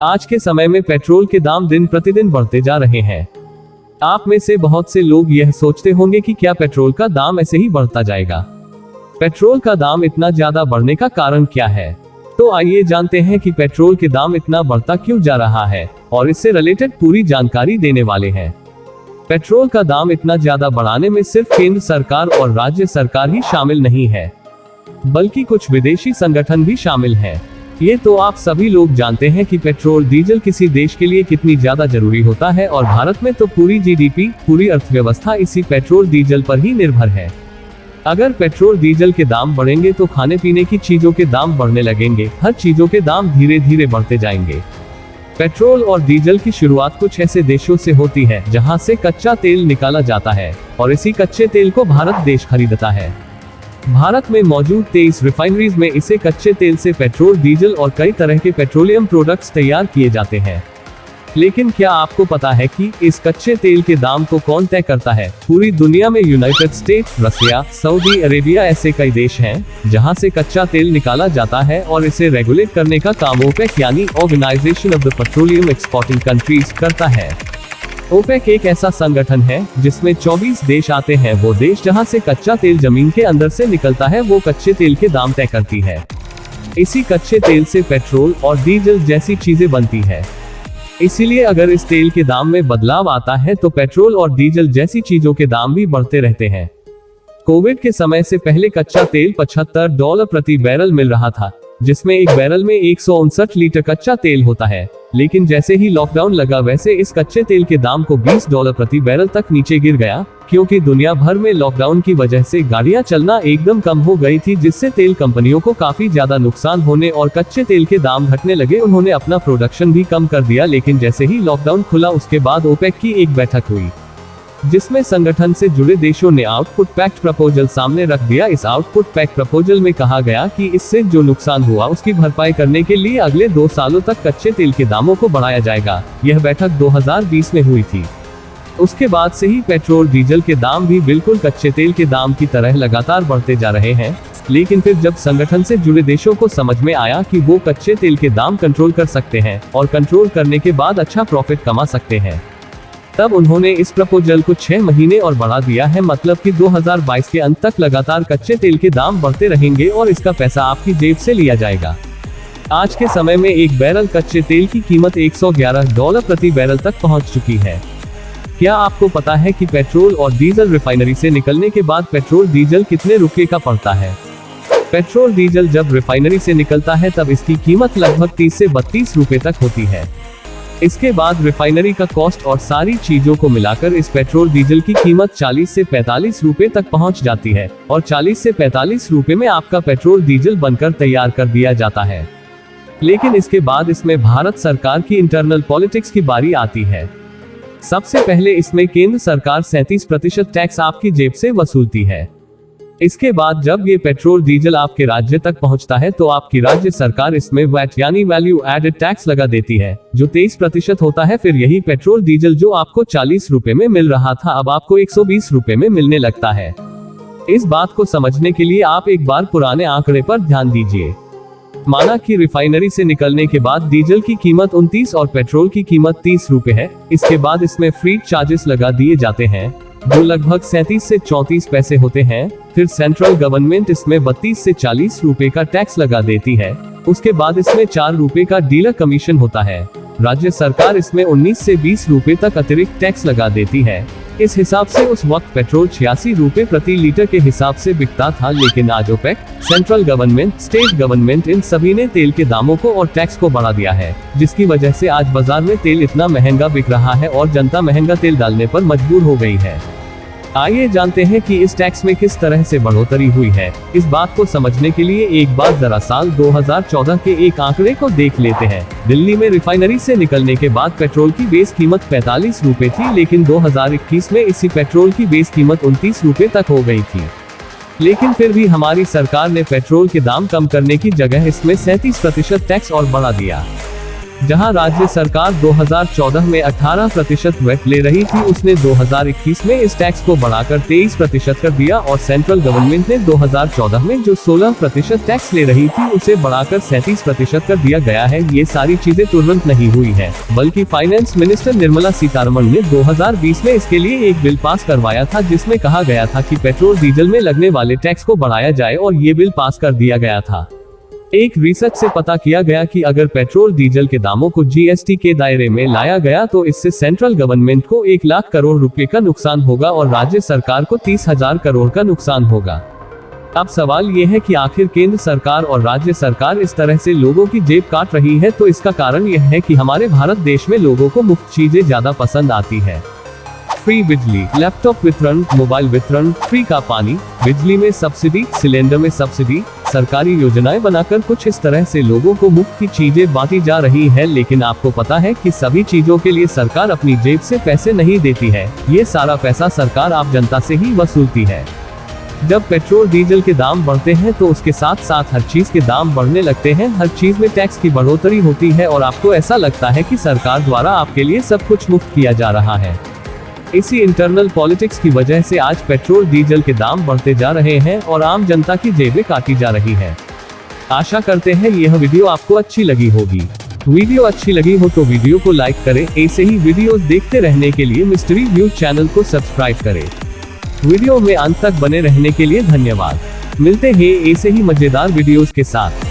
आज के समय में पेट्रोल के दाम दिन प्रतिदिन बढ़ते जा रहे हैं। आप में से बहुत से लोग यह सोचते होंगे कि क्या पेट्रोल का दाम ऐसे ही बढ़ता जाएगा। पेट्रोल का दाम इतना ज्यादा बढ़ने का कारण क्या है? तो आइए जानते हैं कि पेट्रोल के दाम इतना बढ़ता क्यों जा रहा है और इससे रिलेटेड पूरी जानकारी देने वाले हैं। पेट्रोल का दाम इतना ज्यादा बढ़ाने में सिर्फ केंद्र सरकार और राज्य सरकार ही शामिल नहीं है, बल्कि कुछ विदेशी संगठन भी शामिल हैं। ये तो आप सभी लोग जानते हैं कि पेट्रोल डीजल किसी देश के लिए कितनी ज्यादा जरूरी होता है, और भारत में तो पूरी जीडीपी, पूरी अर्थव्यवस्था इसी पेट्रोल डीजल पर ही निर्भर है। अगर पेट्रोल डीजल के दाम बढ़ेंगे तो खाने पीने की चीजों के दाम बढ़ने लगेंगे, हर चीजों के दाम धीरे धीरे बढ़ते जाएंगे। पेट्रोल और डीजल की शुरुआत कुछ ऐसे देशों से होती है जहां से कच्चा तेल निकाला जाता है, और इसी कच्चे तेल को भारत देश खरीदता है। भारत में मौजूद 23 रिफाइनरीज में इसे कच्चे तेल से पेट्रोल, डीजल और कई तरह के पेट्रोलियम प्रोडक्ट्स तैयार किए जाते हैं। लेकिन क्या आपको पता है कि इस कच्चे तेल के दाम को कौन तय करता है? पूरी दुनिया में यूनाइटेड स्टेट्स, रसिया, सऊदी अरेबिया ऐसे कई देश हैं जहां से कच्चा तेल निकाला जाता है, और इसे रेगुलेट करने का काम ओपेक यानी organisation of the petroleum exporting countries करता है। ओपेक एक ऐसा संगठन है जिसमें 24 देश आते हैं। वो देश जहां से कच्चा तेल जमीन के अंदर से निकलता है, वो कच्चे तेल के दाम तय करती है। इसी कच्चे तेल से पेट्रोल और डीजल जैसी चीजें बनती है। इसीलिए अगर इस तेल के दाम में बदलाव आता है तो पेट्रोल और डीजल जैसी चीजों के दाम भी बढ़ते रहते हैं। कोविड के समय से पहले कच्चा तेल $75 प्रति बैरल मिल रहा था, जिसमें एक बैरल में 159 लीटर कच्चा तेल होता है। लेकिन जैसे ही लॉकडाउन लगा, वैसे इस कच्चे तेल के दाम को $20 प्रति बैरल तक नीचे गिर गया, क्योंकि दुनिया भर में लॉकडाउन की वजह से गाड़ियां चलना एकदम कम हो गई थी, जिससे तेल कंपनियों को काफी ज्यादा नुकसान होने और कच्चे तेल के दाम घटने लगे। उन्होंने अपना प्रोडक्शन भी कम कर दिया। लेकिन जैसे ही लॉकडाउन खुला, उसके बाद ओपेक की एक बैठक हुई, जिसमें संगठन से जुड़े देशों ने आउटपुट पैक्ट प्रपोजल सामने रख दिया। इस आउटपुट पैक्ट प्रपोजल में कहा गया कि इससे जो नुकसान हुआ उसकी भरपाई करने के लिए अगले 2 सालों तक कच्चे तेल के दामों को बढ़ाया जाएगा। यह बैठक 2020 में हुई थी। उसके बाद से ही पेट्रोल डीजल के दाम भी बिल्कुल कच्चे तेल के दाम की तरह लगातार बढ़ते जा रहे हैं। लेकिन फिर जब संगठन से जुड़े देशों को समझ में आया कि वो कच्चे तेल के दाम कंट्रोल कर सकते हैं और कंट्रोल करने के बाद अच्छा प्रॉफिट कमा सकते हैं, तब उन्होंने इस प्रपोजल को 6 महीने और बढ़ा दिया है। मतलब कि 2022 के अंत तक लगातार कच्चे तेल के दाम बढ़ते रहेंगे और इसका पैसा आपकी जेब से लिया जाएगा। आज के समय में एक बैरल कच्चे तेल की कीमत $111 प्रति बैरल तक पहुंच चुकी है। क्या आपको पता है कि पेट्रोल और डीजल रिफाइनरी से निकलने के बाद पेट्रोल डीजल कितने रुपए का पड़ता है? पेट्रोल डीजल जब रिफाइनरी से निकलता है तब इसकी कीमत लगभग 30 से 32 रुपए तक होती है। इसके बाद रिफाइनरी का कॉस्ट और सारी चीजों को मिलाकर इस पेट्रोल डीजल की कीमत 40 से 45 रुपए तक पहुंच जाती है, और 40 से 45 रुपए में आपका पेट्रोल डीजल बनकर तैयार कर दिया जाता है। लेकिन इसके बाद इसमें भारत सरकार की इंटरनल पॉलिटिक्स की बारी आती है। सबसे पहले इसमें केंद्र सरकार 37% टैक्स आपकी जेब से वसूलती है। इसके बाद जब ये पेट्रोल डीजल आपके राज्य तक पहुंचता है तो आपकी राज्य सरकार इसमें वैट यानी वैल्यू एडेड टैक्स लगा देती है, जो 23% होता है। फिर यही पेट्रोल डीजल जो आपको 40 रुपए में मिल रहा था, अब आपको 120 रुपए में मिलने लगता है। इस बात को समझने के लिए आप एक बार पुराने आंकड़े पर ध्यान दीजिए। माना कि रिफाइनरी से निकलने के बाद डीजल की कीमत 29 और पेट्रोल की कीमत 30 रुपए है। इसके बाद इसमें फ्रीट चार्जेस लगा दिए जाते हैं, जो लगभग 37 से 34 पैसे होते हैं। फिर सेंट्रल गवर्नमेंट इसमें 32 से 40 रुपए का टैक्स लगा देती है। उसके बाद इसमें 4 रुपए का डीलर कमीशन होता है। राज्य सरकार इसमें 19 से 20 रुपए तक अतिरिक्त टैक्स लगा देती है। इस हिसाब से उस वक्त पेट्रोल 86 रुपए प्रति लीटर के हिसाब से बिकता था। लेकिन आज OPEC, central government, state government, इन सभी ने तेल के दामों को और टैक्स को बढ़ा दिया है, जिसकी वजह से आज बाजार में तेल इतना महंगा बिक रहा है और जनता महंगा तेल डालने पर मजबूर हो गई है। आइए जानते हैं कि इस टैक्स में किस तरह से बढ़ोतरी हुई है। इस बात को समझने के लिए एक बार जरा साल 2014 के एक आंकड़े को देख लेते हैं। दिल्ली में रिफाइनरी से निकलने के बाद पेट्रोल की बेस कीमत 45 रुपए थी, लेकिन 2021 में इसी पेट्रोल की बेस कीमत 29 रुपए तक हो गई थी। लेकिन फिर भी हमारी सरकार ने पेट्रोल के दाम कम करने की जगह इसमें 37% टैक्स और बढ़ा दिया। जहां राज्य सरकार 2014 में 18% वैट ले रही थी, उसने 2021 में इस टैक्स को बढ़ाकर 23% कर दिया और सेंट्रल गवर्नमेंट ने 2014 में जो 16% टैक्स ले रही थी उसे बढ़ाकर 37% कर दिया गया है। ये सारी चीजें तुरंत नहीं हुई है, बल्कि फाइनेंस मिनिस्टर निर्मला सीतारमण ने 2020 में इसके लिए एक बिल पास करवाया था, जिसमें कहा गया था कि पेट्रोल डीजल में लगने वाले टैक्स को बढ़ाया जाए और ये बिल पास कर दिया गया था। एक रिसर्च से पता किया गया कि अगर पेट्रोल डीजल के दामों को जीएसटी के दायरे में लाया गया तो इससे सेंट्रल गवर्नमेंट को 1 लाख करोड़ रुपए का नुकसान होगा और राज्य सरकार को 30,000 करोड़ का नुकसान होगा। अब सवाल ये है कि आखिर केंद्र सरकार और राज्य सरकार इस तरह से लोगों की जेब काट रही है, तो इसका कारण यह है कि हमारे भारत देश में लोगों को मुफ्त चीजें ज्यादा पसंद आती है। फ्री बिजली, लैपटॉप वितरण, मोबाइल वितरण, फ्री का पानी, बिजली में सब्सिडी, सिलेंडर में सब्सिडी, सरकारी योजनाएं बनाकर कुछ इस तरह से लोगों को मुफ्त की चीजें बांटी जा रही है। लेकिन आपको पता है कि सभी चीजों के लिए सरकार अपनी जेब से पैसे नहीं देती है, ये सारा पैसा सरकार आप जनता से ही वसूलती है। जब पेट्रोल डीजल के दाम बढ़ते हैं तो उसके साथ साथ हर चीज के दाम बढ़ने लगते हैं, हर चीज में टैक्स की बढ़ोतरी होती है और आपको ऐसा लगता है कि सरकार द्वारा आपके लिए सब कुछ मुफ्त किया जा रहा है। इसी इंटरनल पॉलिटिक्स की वजह से आज पेट्रोल डीजल के दाम बढ़ते जा रहे हैं और आम जनता की जेबें काटी जा रही है। आशा करते हैं यह वीडियो आपको अच्छी लगी होगी। वीडियो अच्छी लगी हो तो वीडियो को लाइक करें। ऐसे ही वीडियोस देखते रहने के लिए मिस्ट्री व्यू चैनल को सब्सक्राइब करें। वीडियो में अंत तक बने रहने के लिए धन्यवाद। मिलते हैं ऐसे ही मजेदार वीडियोस के साथ।